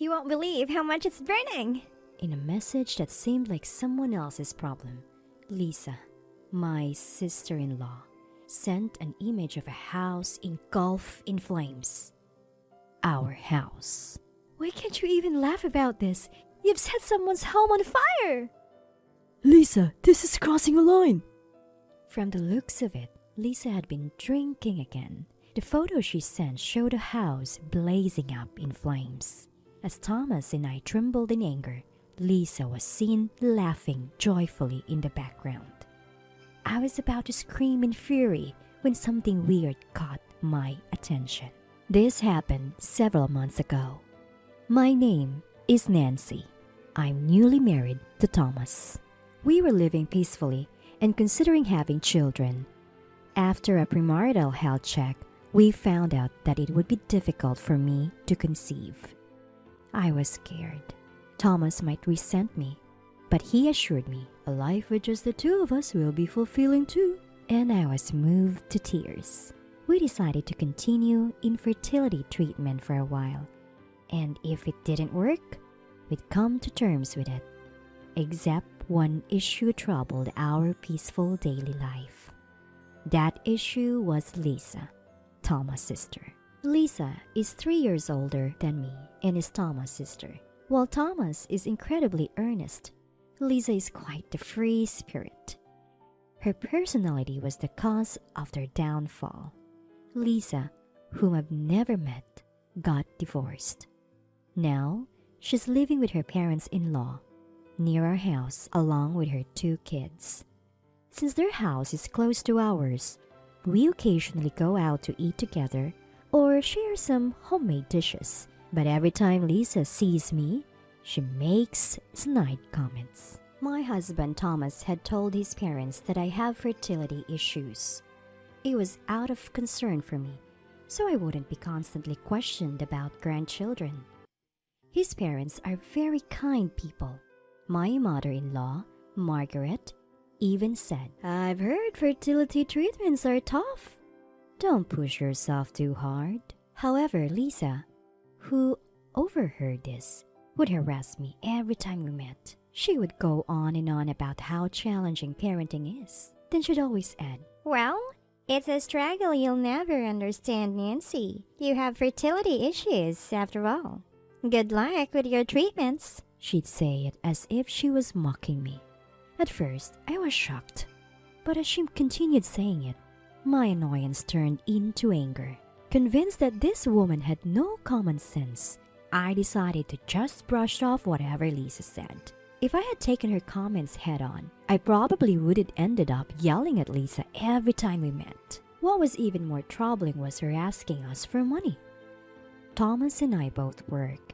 You won't believe how much it's burning. In a message that seemed like someone else's problem, Lisa, my sister-in-law, sent an image of a house engulfed in flames. Our house. Why can't you even laugh about this? You've set someone's home on fire! Lisa, this is crossing a line. From the looks of it, Lisa had been drinking again. The photo she sent showed a house blazing up in flames. As Thomas and I trembled in anger, Lisa was seen laughing joyfully in the background. I was about to scream in fury when something weird caught my attention. This happened several months ago. My name is Nancy. I'm newly married to Thomas. We were living peacefully and considering having children. After a premarital health check, we found out that it would be difficult for me to conceive. I was scared. Thomas might resent me, but he assured me a life with just the two of us will be fulfilling too. And I was moved to tears. We decided to continue infertility treatment for a while, and if it didn't work, we'd come to terms with it. Except one issue troubled our peaceful daily life. That issue was Lisa, Thomas' sister. Lisa is 3 years older than me and is Thomas' sister. While Thomas is incredibly earnest, Lisa is quite the free spirit. Her personality was the cause of their downfall. Lisa, whom I've never met, got divorced. Now, she's living with her parents-in-law near our house along with her 2 kids. Since their house is close to ours, we occasionally go out to eat together or share some homemade dishes. But every time Lisa sees me, she makes snide comments. My husband Thomas had told his parents that I have fertility issues. It was out of concern for me, so I wouldn't be constantly questioned about grandchildren. His parents are very kind people. My mother-in-law, Margaret, even said, "I've heard fertility treatments are tough. Don't push yourself too hard." However, Lisa, who overheard this, would harass me every time we met. She would go on and on about how challenging parenting is. Then she'd always add, "Well, it's a struggle you'll never understand, Nancy. You have fertility issues, after all. Good luck with your treatments." She'd say it as if she was mocking me. At first, I was shocked. But as she continued saying it, my annoyance turned into anger. Convinced that this woman had no common sense, I decided to just brush off whatever Lisa said. If I had taken her comments head-on, I probably would have ended up yelling at Lisa every time we met. What was even more troubling was her asking us for money. Thomas and I both work,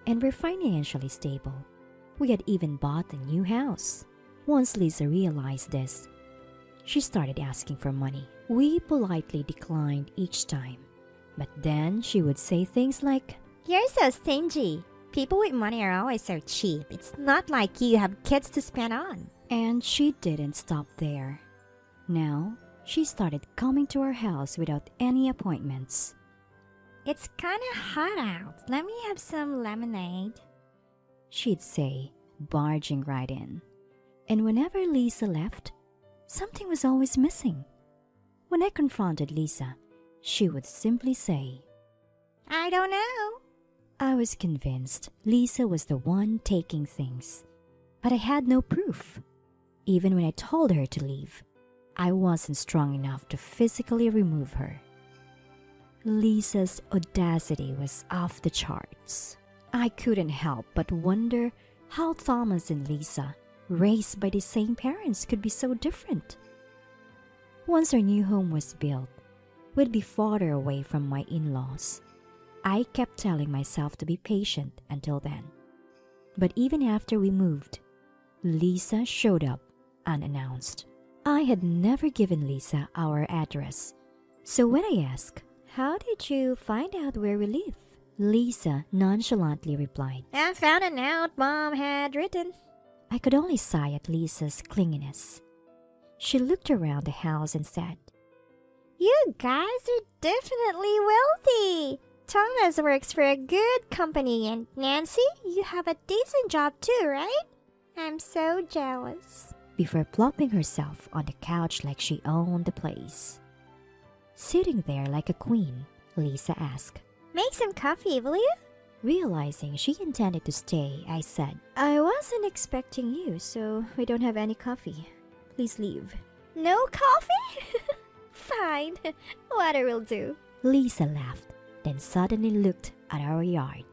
and we're financially stable. We had even bought a new house. Once Lisa realized this, she started asking for money. We politely declined each time, but then she would say things like, "You're so stingy. People with money are always so cheap. It's not like you have kids to spend on." And she didn't stop there. Now, she started coming to our house without any appointments. "It's kinda hot out. Let me have some lemonade," she'd say, barging right in. And whenever Lisa left, something was always missing. When I confronted Lisa, she would simply say, "I don't know." I was convinced Lisa was the one taking things, but I had no proof. Even when I told her to leave, I wasn't strong enough to physically remove her. Lisa's audacity was off the charts. I couldn't help but wonder how Thomas and Lisa, raised by the same parents, could be so different. Once our new home was built, we'd be farther away from my in-laws. I kept telling myself to be patient until then. But even after we moved, Lisa showed up unannounced. I had never given Lisa our address, so when I asked, "How did you find out where we live?" Lisa nonchalantly replied, "I found a note Mom had written." I could only sigh at Lisa's clinginess. She looked around the house and said, "You guys are definitely wealthy. Thomas works for a good company, and Nancy, you have a decent job too, right? I'm so jealous. Before plopping herself on the couch like she owned the place. Sitting there like a queen, Lisa asked. Make some coffee, will you? Realizing she intended to stay, I said, I wasn't expecting you, so we don't have any coffee. Please leave. No coffee? Fine, water will do. Lisa laughed, then suddenly looked at our yard.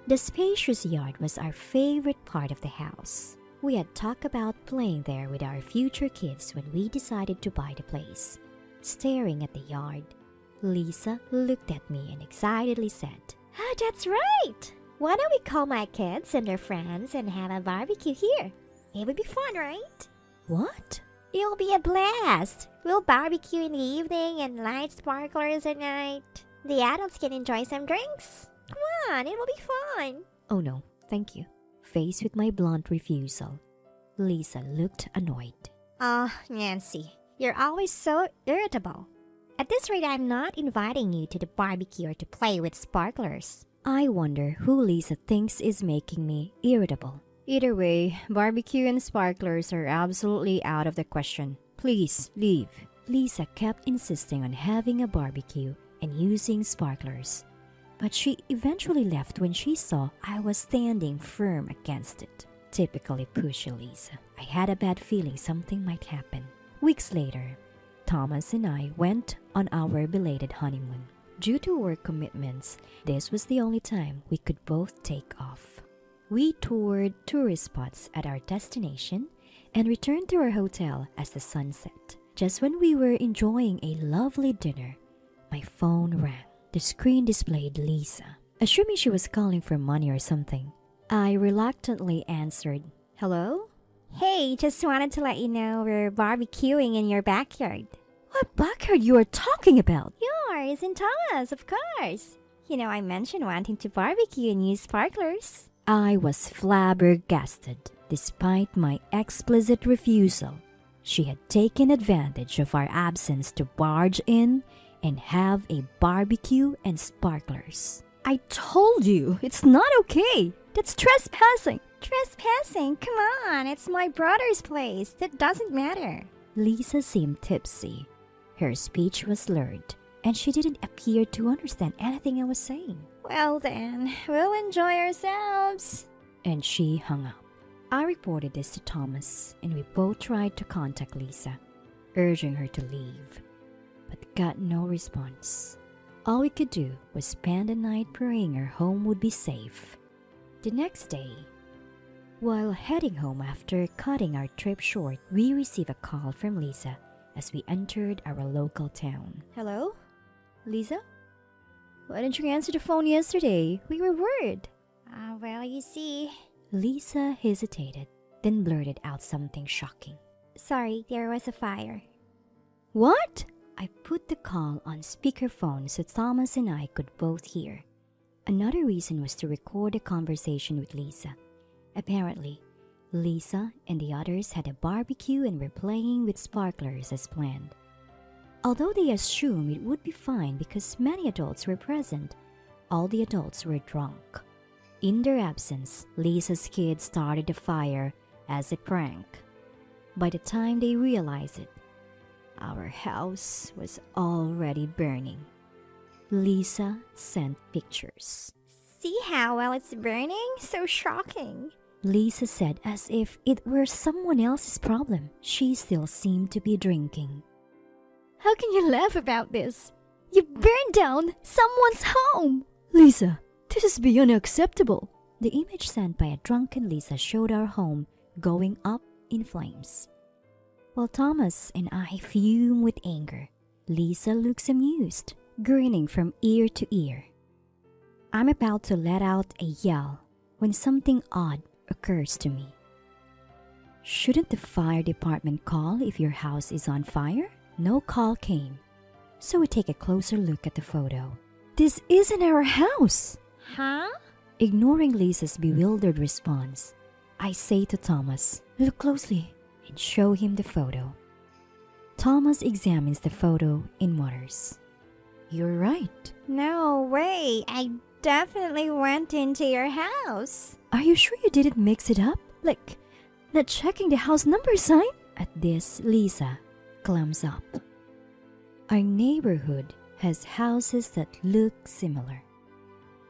The spacious yard was our favorite part of the house. We had talked about playing there with our future kids when we decided to buy the place. Staring at the yard, Lisa looked at me and excitedly said, Ah, that's right! Why don't we call my kids and their friends and have a barbecue here? It would be fun, right? What? It'll be a blast! We'll barbecue in the evening and light sparklers at night. The adults can enjoy some drinks. Come on, it'll be fun. Oh no, thank you. Faced with my blunt refusal, Lisa looked annoyed. Nancy, you're always so irritable. At this rate, I'm not inviting you to the barbecue or to play with sparklers. I wonder who Lisa thinks is making me irritable. Either way, barbecue and sparklers are absolutely out of the question. Please leave. Lisa kept insisting on having a barbecue and using sparklers, but she eventually left when she saw I was standing firm against it. Typically pushy Lisa. I had a bad feeling something might happen. Weeks later, Thomas and I went on our belated honeymoon. Due to work commitments, this was the only time we could both take off. We toured tourist spots at our destination and returned to our hotel as the sun set. Just when we were enjoying a lovely dinner, my phone rang. The screen displayed Lisa. Assuming she was calling for money or something, I reluctantly answered, Hello? Hey, just wanted to let you know we're barbecuing in your backyard. What backyard you are talking about? Yours and Thomas, of course. You know, I mentioned wanting to barbecue and use sparklers. I was flabbergasted. Despite my explicit refusal, she had taken advantage of our absence to barge in and have a barbecue and sparklers. I told you, it's not okay. That's trespassing. Trespassing? Come on, it's my brother's place. That doesn't matter. Lisa seemed tipsy. Her speech was slurred, and she didn't appear to understand anything I was saying. Well then, we'll enjoy ourselves. And she hung up. I reported this to Thomas, and we both tried to contact Lisa, urging her to leave, but got no response. All we could do was spend the night praying her home would be safe. The next day, while heading home after cutting our trip short, we received a call from Lisa as we entered our local town. Hello? Lisa? Why didn't you answer the phone yesterday? We were worried. Well, you see... Lisa hesitated, then blurted out something shocking. Sorry, there was a fire. What? I put the call on speakerphone so Thomas and I could both hear. Another reason was to record a conversation with Lisa. Apparently, Lisa and the others had a barbecue and were playing with sparklers as planned. Although they assumed it would be fine because many adults were present, all the adults were drunk. In their absence, Lisa's kids started a fire as a prank. By the time they realized it, our house was already burning. Lisa sent pictures. See how well it's burning? So shocking. Lisa said as if it were someone else's problem. She still seemed to be drinking. How can you laugh about this? You burned down someone's home! Lisa, this is beyond acceptable. The image sent by a drunken Lisa showed our home going up in flames. While Thomas and I fume with anger, Lisa looks amused, grinning from ear to ear. I'm about to let out a yell when something odd occurs to me. Shouldn't the fire department call if your house is on fire? No call came, so we take a closer look at the photo. This isn't our house. Huh? Ignoring Lisa's bewildered response, I say to Thomas, look closely, and show him the photo. Thomas examines the photo and mutters, You're right. No way. I definitely went into your house. Are you sure you didn't mix it up? Like, not checking the house number sign? At this, Lisa clams up. Our neighborhood has houses that look similar.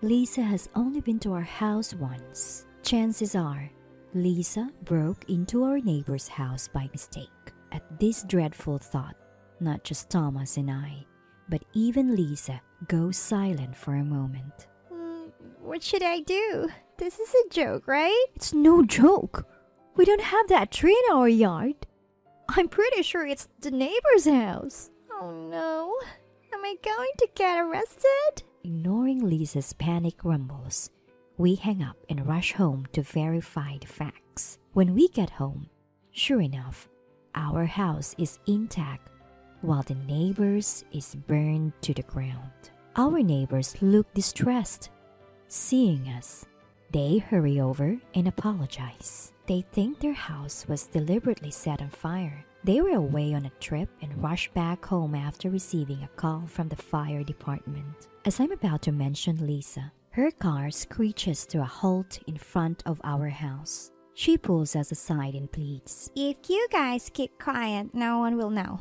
Lisa has only been to our house once. Chances are, Lisa broke into our neighbor's house by mistake. At this dreadful thought, not just Thomas and I, but even Lisa goes silent for a moment. What should I do? This is a joke, right? It's no joke. We don't have that tree in our yard. I'm pretty sure it's the neighbor's house. Oh no. Am I going to get arrested? Ignoring Lisa's panic rumbles, we hang up and rush home to verify the facts. When we get home, sure enough, our house is intact while the neighbor's is burned to the ground. Our neighbors look distressed. Seeing us, they hurry over and apologize. They think their house was deliberately set on fire. They were away on a trip and rushed back home after receiving a call from the fire department. As I'm about to mention Lisa, her car screeches to a halt in front of our house. She pulls us aside and pleads. If you guys keep quiet, no one will know.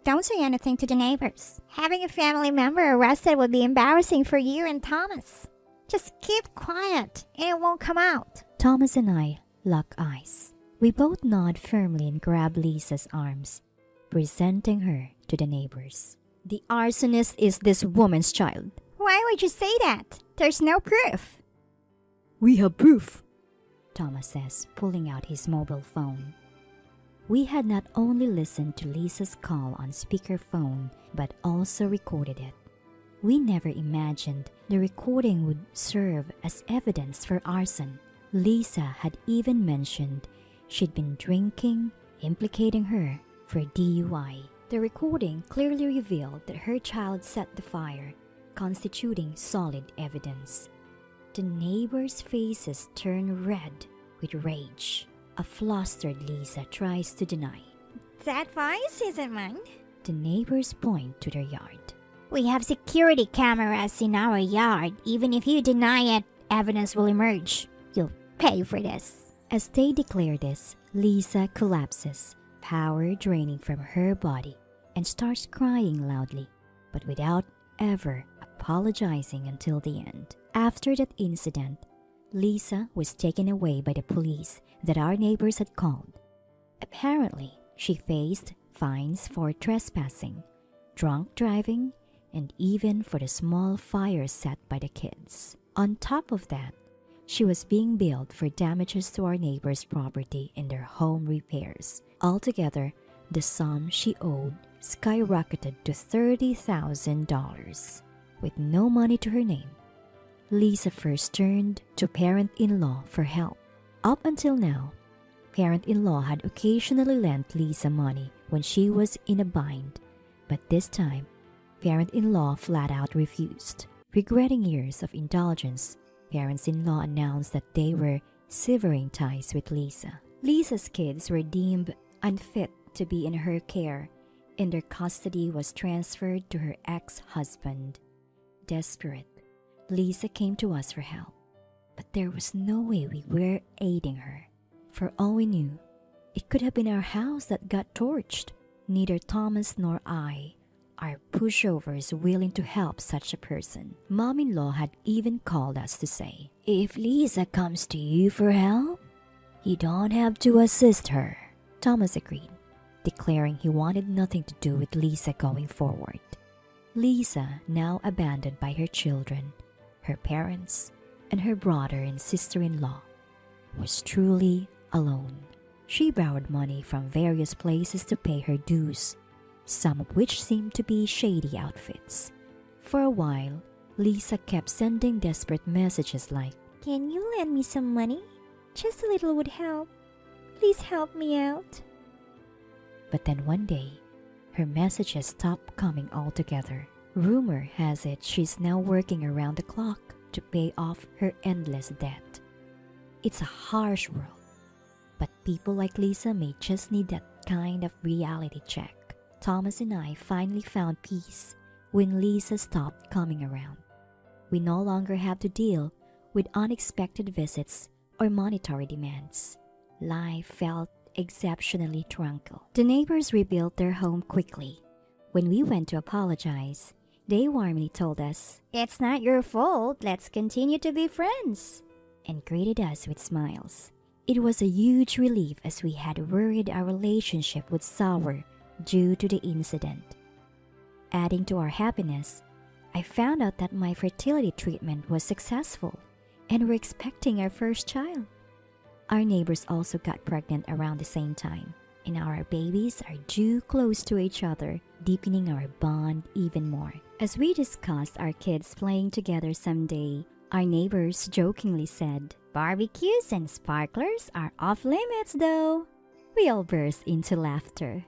Don't say anything to the neighbors. Having a family member arrested would be embarrassing for you and Thomas. Just keep quiet and it won't come out. Thomas and I lock eyes. We both nod firmly and grab Lisa's arms, presenting her to the neighbors. The arsonist is this woman's child. Why would you say that? There's no proof. We have proof. Thomas says, pulling out his mobile phone. We had not only listened to Lisa's call on speakerphone, but also recorded it. We never imagined the recording would serve as evidence for arson. Lisa had even mentioned she'd been drinking, implicating her for DUI. The recording clearly revealed that her child set the fire, constituting solid evidence. The neighbors' faces turn red with rage. A flustered Lisa tries to deny. That voice isn't mine. The neighbors point to their yard. We have security cameras in our yard. Even if you deny it, evidence will emerge. You'll pay for this. As they declare this, Lisa collapses, power draining from her body, and starts crying loudly, but without ever apologizing until the end. After that incident, Lisa was taken away by the police that our neighbors had called. Apparently, she faced fines for trespassing, drunk driving, and even for the small fire set by the kids. On top of that, she was being billed for damages to our neighbor's property and their home repairs. Altogether, the sum she owed skyrocketed to $30,000. With no money to her name, Lisa first turned to parent-in-law for help. Up until now, parent-in-law had occasionally lent Lisa money when she was in a bind, but this time, parent-in-law flat out refused. Regretting years of indulgence, parents-in-law announced that they were severing ties with Lisa. Lisa's kids were deemed unfit to be in her care, and their custody was transferred to her ex-husband. Desperate, Lisa came to us for help, but there was no way we were aiding her. For all we knew, it could have been our house that got torched. Neither Thomas nor I are pushovers willing to help such a person. Mom-in-law had even called us to say, if Lisa comes to you for help, you don't have to assist her. Thomas agreed, declaring he wanted nothing to do with Lisa going forward. Lisa, now abandoned by her children, her parents, and her brother and sister-in-law, was truly alone. She borrowed money from various places to pay her dues, some of which seemed to be shady outfits. For a while, Lisa kept sending desperate messages like, Can you lend me some money? Just a little would help. Please help me out. But then one day, her messages stopped coming altogether. Rumor has it she's now working around the clock to pay off her endless debt. It's a harsh world, but people like Lisa may just need that kind of reality check. Thomas and I finally found peace when Lisa stopped coming around. We no longer have to deal with unexpected visits or monetary demands. Life felt exceptionally tranquil. The neighbors rebuilt their home quickly. When we went to apologize, they warmly told us, It's not your fault. Let's continue to be friends. and greeted us with smiles. It was a huge relief as we had worried our relationship would sour due to the incident. Adding to our happiness, I found out that my fertility treatment was successful and we're expecting our first child. Our neighbors also got pregnant around the same time, and our babies are due close to each other, deepening our bond even more. As we discussed our kids playing together someday, our neighbors jokingly said, Barbecues and sparklers are off limits though. We all burst into laughter.